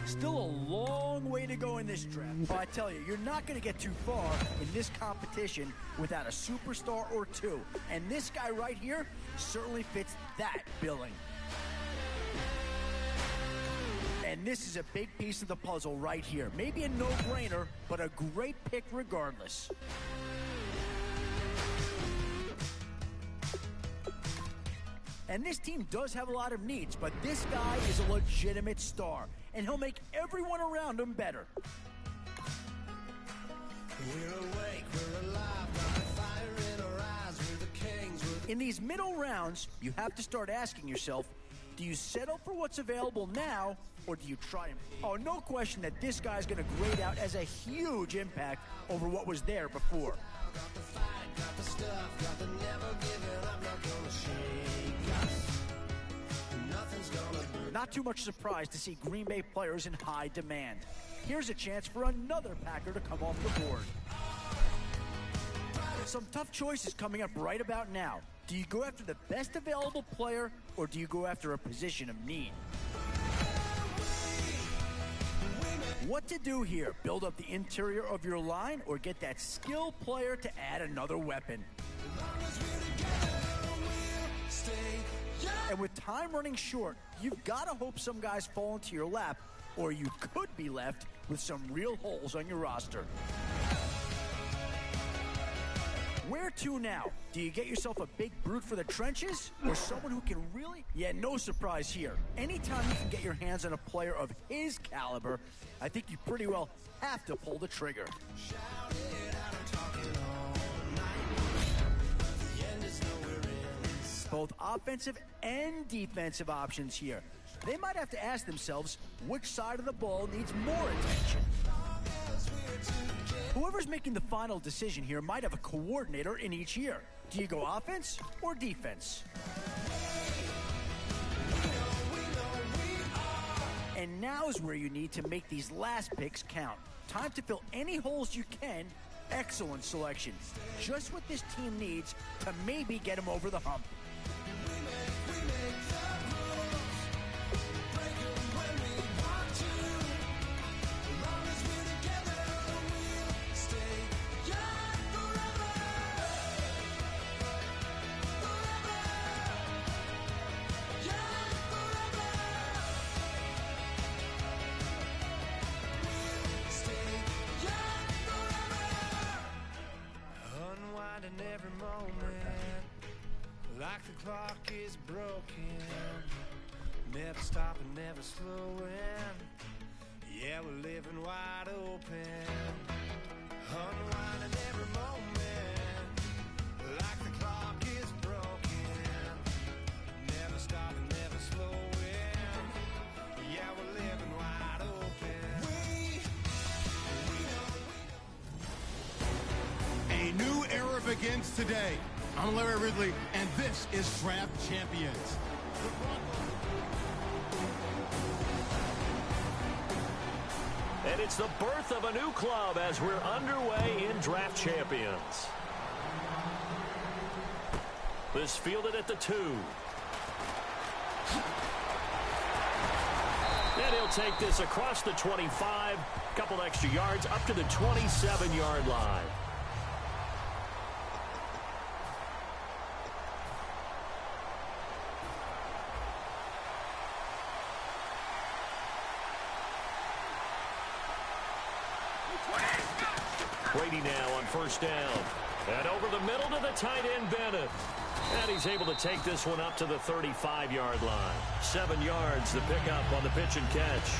Still a long way to go in this draft. But I tell you, you're not going to get too far in this competition without a superstar or two. And this guy right here certainly fits that billing. And this is a big piece of the puzzle right here. Maybe a no-brainer, but a great pick regardless. And this team does have a lot of needs, but this guy is a legitimate star, and he'll make everyone around him better. We're awake, we're alive, got the fire in our eyes, we're the kings, In these middle rounds, you have to start asking yourself, do you settle for what's available now, or do you try him? Oh, no question that this guy's going to grade out as a huge impact over what was there before. got the fight, got the stuff, got the never giving up, not gonna shake us. Nothing's gonna. Not too much surprise to see Green Bay players in high demand. Here's a chance for another Packer to come off the board. Some tough choices coming up right about now. Do you go after the best available player, or do you go after a position of need? What to do here? Build up the interior of your line, or get that skilled player to add another weapon? And with time running short, you've got to hope some guys fall into your lap, or you could be left with some real holes on your roster. Where to now? Do you get yourself a big brute for the trenches, or someone who can really? Yeah, no surprise here. Anytime you can get your hands on a player of his caliber, I think you pretty well have to pull the trigger. Both offensive and defensive options here. They might have to ask themselves which side of the ball needs more attention. Whoever's making the final decision here might have a coordinator in each year. Do you go offense or defense? And now is where you need to make these last picks count. Time to fill any holes you can. Excellent selection. Just what this team needs to maybe get them over the hump. Every moment, like the clock is broken, never stopping, never slowing. Yeah, we're living wide open, unwinding every moment, like the clock is broken, never stopping, never slowing. Yeah, we're living wide open. A new era begins today. I'm Larry Ridley, and this is Draft Champions. And it's the birth of a new club as we're underway in Draft Champions. This fielded at the 2. And he'll take this across the 25, couple extra yards up to the 27-yard line. Brady now on first down. And over the middle to the tight end, Bennett. And he's able to take this one up to the 35-yard line. 7 yards to pick up on the pitch and catch.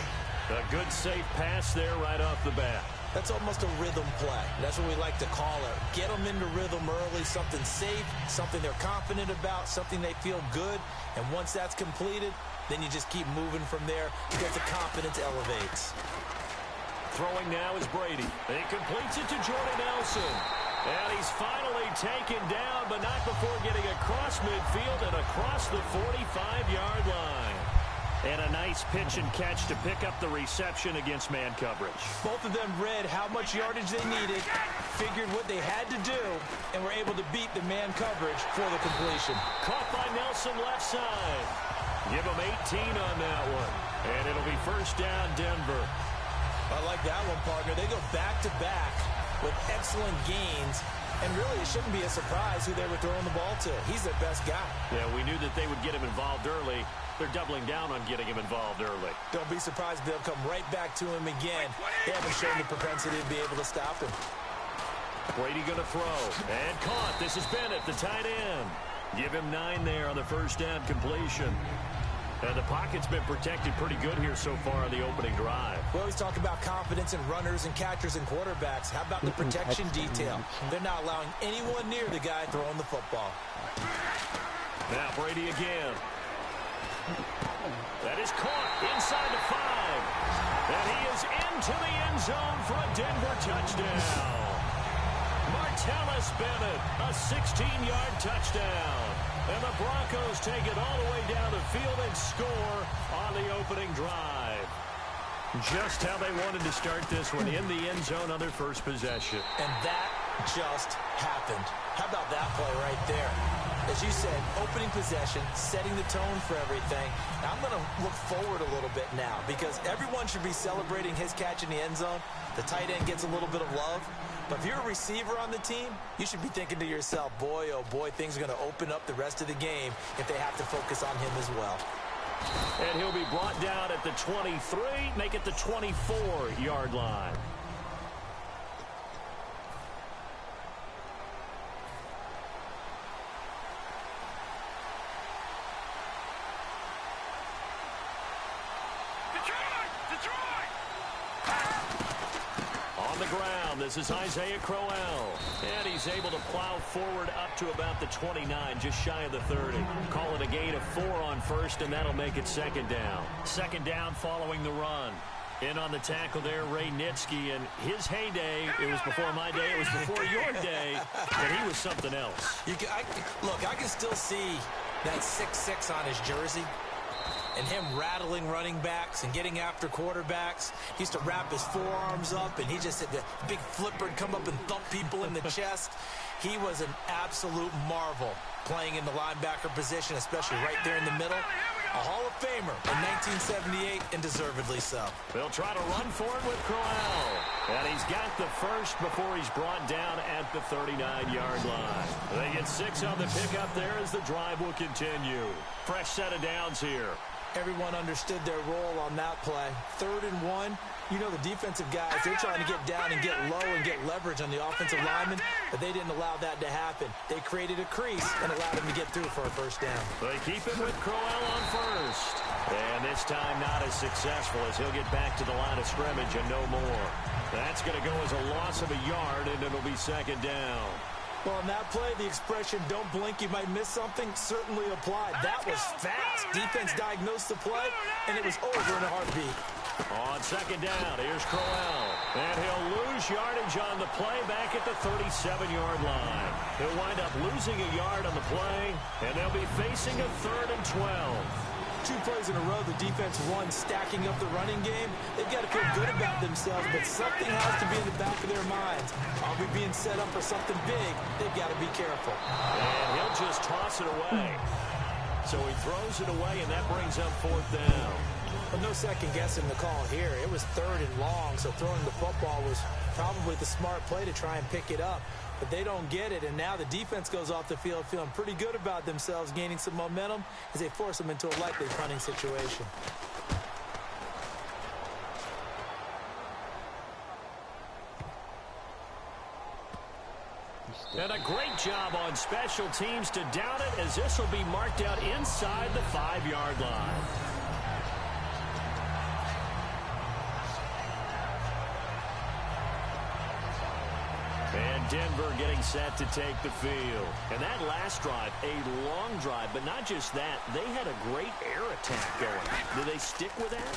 A good, safe pass there right off the bat. That's almost a rhythm play. That's what we like to call it. Get them into rhythm early, something safe, something they're confident about, something they feel good. And once that's completed, then you just keep moving from there because the confidence elevates. Throwing now is Brady. He completes it to Jordan Nelson. And he's finally taken down, but not before getting across midfield and across the 45-yard line. And a nice pitch and catch to pick up the reception against man coverage. Both of them read how much yardage they needed, figured what they had to do, and were able to beat the man coverage for the completion. Caught by Nelson left side. Give him 18 on that one. And it'll be first down, Denver. I like that one, partner. They go back-to-back with excellent gains. And really, it shouldn't be a surprise who they were throwing the ball to. He's their best guy. Yeah, we knew that they would get him involved early. They're doubling down on getting him involved early. Don't be surprised if they'll come right back to him again. They haven't shown the propensity to be able to stop him. Brady going to throw. And caught. This is Bennett, the tight end. Give him 9 there on the first down completion. And the pocket's been protected pretty good here so far on the opening drive. We always talk about confidence in runners and catchers and quarterbacks. How about the protection detail? They're not allowing anyone near the guy throwing the football. Now Brady again. That is caught inside the 5. And he is into the end zone for a Denver touchdown. Martellus Bennett, a 16-yard touchdown. And the Broncos take it all the way down the field and score on the opening drive. Just how they wanted to start this one, in the end zone on their first possession. And that just happened. How about that play right there? As you said, opening possession, setting the tone for everything. Now, I'm going to look forward a little bit now because everyone should be celebrating his catch in the end zone. The tight end gets a little bit of love. But if you're a receiver on the team, you should be thinking to yourself, boy, oh boy, things are going to open up the rest of the game if they have to focus on him as well. And he'll be brought down at the 23, make it the 24-yard line. On the ground, this is Isaiah Crowell. And he's able to plow forward up to about the 29, just shy of the 30. Call it a gain of 4 on first, and that'll make it second down. Second down following the run. In on the tackle there, Ray Nitsky, and his heyday, it was before my day, it was before your day, and he was something else. Look, I can still see that 6'6" on his jersey. And him rattling running backs and getting after quarterbacks. He used to wrap his forearms up, and he just had the big flipper come up and thump people in the chest. He was an absolute marvel playing in the linebacker position, especially right there in the middle. A Hall of Famer in 1978, and deservedly so. They'll try to run for it with Crowell. And he's got the first before he's brought down at the 39-yard line. They get 6 on the pickup there as the drive will continue. Fresh set of downs here. Everyone understood their role on that play. 3rd and 1. You know the defensive guys, they're trying to get down and get low and get leverage on the offensive lineman, but they didn't allow that to happen. They created a crease and allowed him to get through for a first down. They keep it with Crowell on first. And this time not as successful as he'll get back to the line of scrimmage and no more. That's going to go as a loss of a yard, and it'll be second down. Well, on that play, the expression, don't blink, you might miss something, certainly applied. That was fast. Defense diagnosed the play, and it was over in a heartbeat. On second down, here's Crowell. And he'll lose yardage on the play back at the 37-yard line. He'll wind up losing a yard on the play, and they'll be facing a 3rd and 12. 2 plays in a row, the defense won, stacking up the running game. They've got to feel good about themselves, but something has to be in the back of their minds. Are we being set up for something big? They've got to be careful. And he'll just toss it away. So he throws it away, and that brings up 4th down. Well, no second guessing the call here. It was 3rd and long, so throwing the football was probably the smart play to try and pick it up. But they don't get it, and now the defense goes off the field feeling pretty good about themselves, gaining some momentum as they force them into a likely punting situation. And a great job on special teams to down it, as this will be marked out inside the 5-yard line. And Denver getting set to take the field. And that last drive, a long drive, but not just that. They had a great air attack going. Do they stick with that?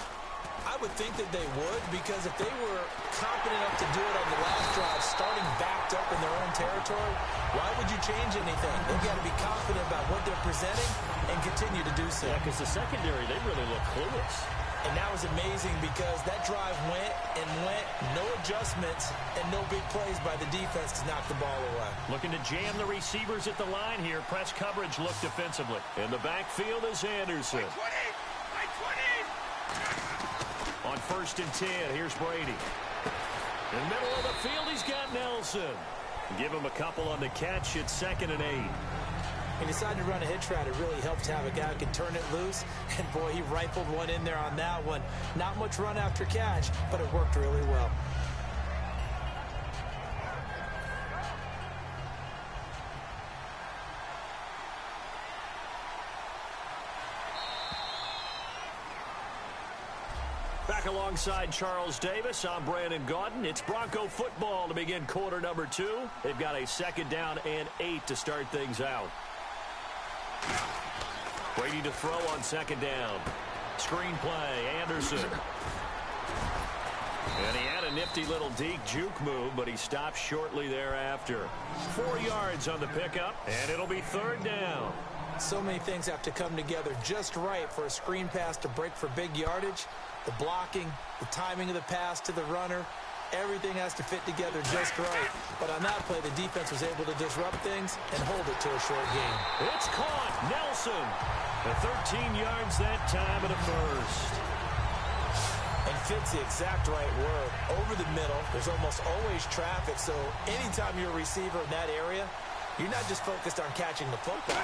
I would think that they would, because if they were confident enough to do it on the last drive, starting backed up in their own territory, why would you change anything? They've got to be confident about what they're presenting and continue to do so. Yeah, because the secondary, they really look clueless. And that was amazing because that drive went and went, no adjustments, and no big plays by the defense to knock the ball away. Looking to jam the receivers at the line here. Press coverage look defensively. In the backfield is Anderson. By 20! By 20! 1st and 10. Here's Brady. In the middle of the field, he's got Nelson. Give him a couple on the catch. It's 2nd and 8. He decided to run a hitch route. It really helps to have a guy who can turn it loose. And, boy, he rifled one in there on that one. Not much run after catch, but it worked really well. Back alongside Charles Davis, I'm Brandon Gaudin. It's Bronco football to begin quarter number 2. They've got a 2nd down and 8 to start things out. Brady to throw on 2nd down. Screen play, Anderson. And he had a nifty little deke juke move, but he stopped shortly thereafter. 4 yards on the pickup, and it'll be 3rd down. So many things have to come together just right for a screen pass to break for big yardage. The blocking, the timing of the pass to the runner, everything has to fit together just right. But on that play, the defense was able to disrupt things and hold it to a short gain. It's caught. Nelson. The 13 yards that time of the 1st. And fits the exact right word. Over the middle, there's almost always traffic, so anytime you're a receiver in that area, you're not just focused on catching the football.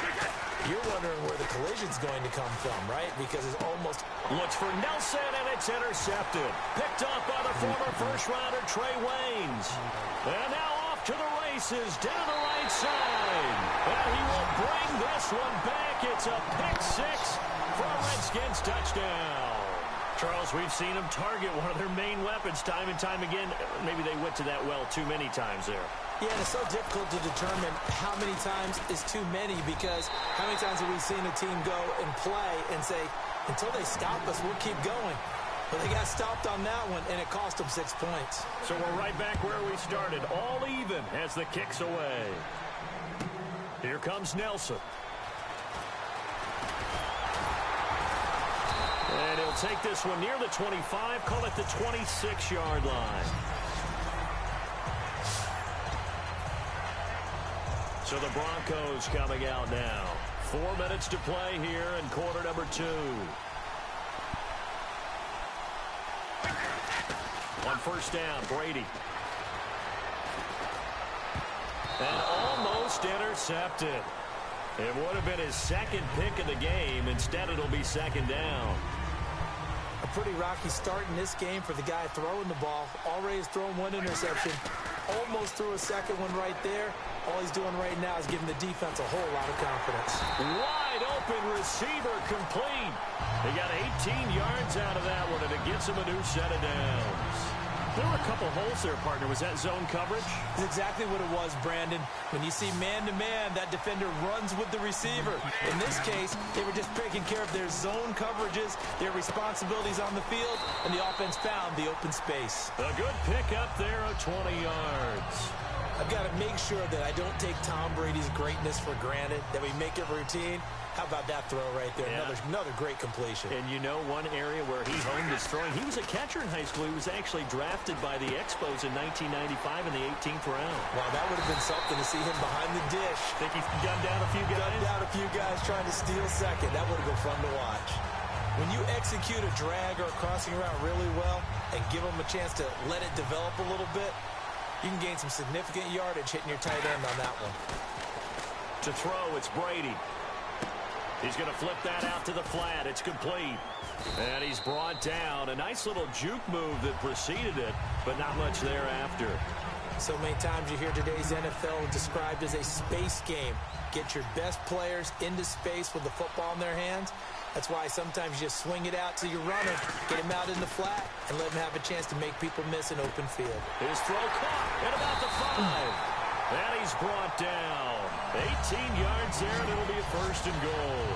You're wondering where the collision's going to come from, right? Because it's almost... Looks for Nelson, and it's intercepted. Picked up by the former first-rounder Trey Waynes. And now off to the races, down the right side. And he will bring this one back. It's a pick-6 for a Redskins touchdown. Charles, we've seen them target one of their main weapons time and time again. Maybe they went to that well too many times there. Yeah, and it's so difficult to determine how many times is too many, because how many times have we seen a team go and play and say, until they stop us, we'll keep going. But they got stopped on that one, and it cost them 6 points. So we're right back where we started, all even as the kick's away. Here comes Nelson. And he'll take this one near the 25, call it the 26-yard line. So the Broncos coming out now. 4 minutes to play here in quarter number 2. On 1st down, Brady. And almost intercepted. It would have been his 2nd pick of the game. Instead, it'll be 2nd down. A pretty rocky start in this game for the guy throwing the ball. Already has thrown 1 interception. Almost threw a 2nd one right there. All he's doing right now is giving the defense a whole lot of confidence. Wide open receiver complete. They got 18 yards out of that one, and it gets him a new set of downs. There were a couple holes there, partner. Was that zone coverage? That's exactly what it was, Brandon. When you see man-to-man, that defender runs with the receiver. In this case, they were just taking care of their zone coverages, their responsibilities on the field, and the offense found the open space. A good pickup there of 20 yards. I've got to make sure that I don't take Tom Brady's greatness for granted, that we make it routine. How about that throw right there? Yeah. Another great completion. And you know one area where he honed his throwing? He was a catcher in high school. He was actually drafted by the Expos in 1995 in the 18th round. Wow, that would have been something to see him behind the dish. Think he gunned down a few guys? Gunned down a few guys trying to steal 2nd. That would have been fun to watch. When you execute a drag or a crossing route really well and give them a chance to let it develop a little bit, you can gain some significant yardage hitting your tight end on that one. To throw, it's Brady. He's going to flip that out to the flat. It's complete. And he's brought down. A nice little juke move that preceded it, but not much thereafter. So many times you hear today's NFL described as a space game. Get your best players into space with the football in their hands. That's why sometimes you just swing it out to your runner, get him out in the flat, and let him have a chance to make people miss an open field. His throw caught at about the 5. And he's brought down. 18 yards there, and it'll be a 1st and goal.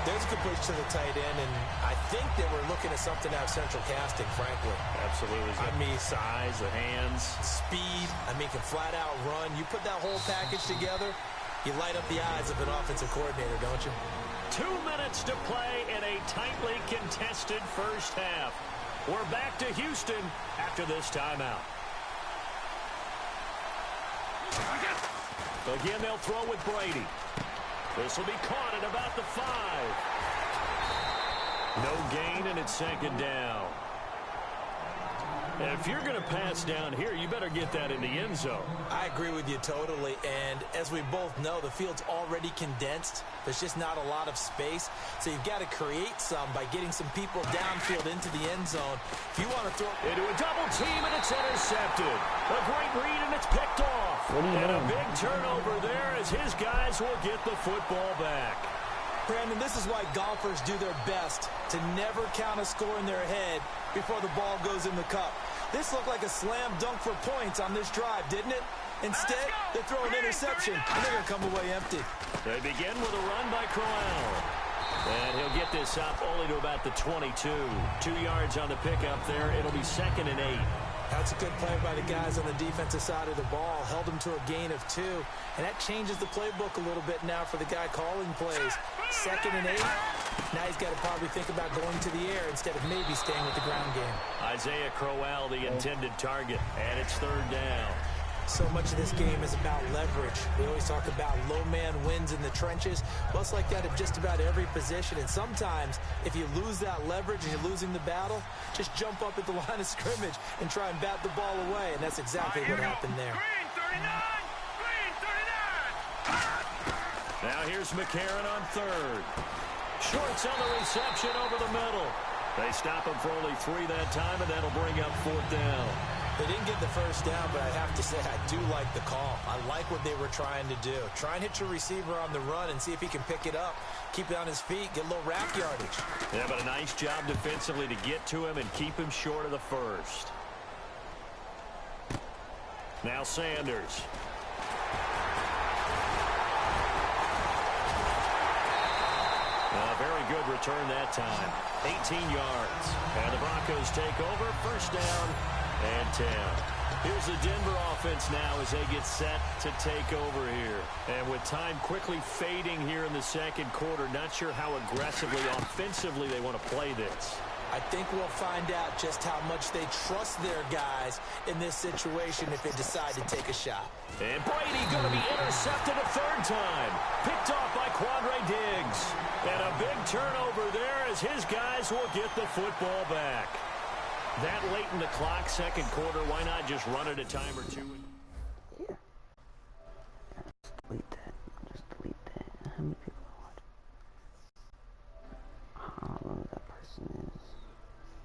There's a completion to the tight end, and I think that we're looking at something out of central casting, frankly. Absolutely. I mean, size, the hands. Speed. I mean, can flat out run. You put that whole package together, you light up the eyes of an offensive coordinator, don't you? 2 minutes to play in a tightly contested first half. We're back to Houston after this timeout. Again, they'll throw with Brady. This will be caught at about the 5. No gain, and it's 2nd down. If you're going to pass down here, you better get that in the end zone. I agree with you totally, and as we both know, the field's already condensed. There's just not a lot of space, so you've got to create some by getting some people downfield into the end zone. If you want to throw into a double team, and it's intercepted. A great read, and it's picked off. And a big turnover there as his guys will get the football back. Brandon, this is why golfers do their best to never count a score in their head before the ball goes in the cup. This looked like a slam dunk for points on this drive, didn't it? Instead, they throw an interception, and they're going to come away empty. They begin with a run by Crowell. And he'll get this up only to about the 22. 2 yards on the pickup there. It'll be 2nd and 8. That's a good play by the guys on the defensive side of the ball. Held them to a gain of 2. And that changes the playbook a little bit now for the guy calling plays. 2nd and 8. Now he's got to probably think about going to the air instead of maybe staying with the ground game. Isaiah Crowell, the intended target. And it's 3rd down. So much of this game is about leverage. We always talk about low man wins in the trenches. Well, it's like that at just about every position. And sometimes, if you lose that leverage and you're losing the battle, just jump up at the line of scrimmage and try and bat the ball away. And that's exactly what happened there. Now here's McCarron on 3rd. Shorts on the reception over the middle. They stop him for only 3 that time, and that'll bring up 4th down. They didn't get the first down, but I have to say I do like the call. I like what they were trying to do. Try and hit your receiver on the run and see if he can pick it up. Keep it on his feet, get a little rack yardage. Yeah, but a nice job defensively to get to him and keep him short of the first. Now Sanders. Very good return that time. 18 yards. And the Broncos take over. 1st down and 10. Here's the Denver offense now as they get set to take over here. And with time quickly fading here in the 2nd quarter, not sure how aggressively, offensively they want to play this. I think we'll find out just how much they trust their guys in this situation if they decide to take a shot. And Brady going to be intercepted a 3rd time. Picked off by Quandre Diggs. And a big turnover there as his guys will get the football back. That late in the clock, 2nd quarter, why not just run it a time or 2? Yeah. Just delete that. How many people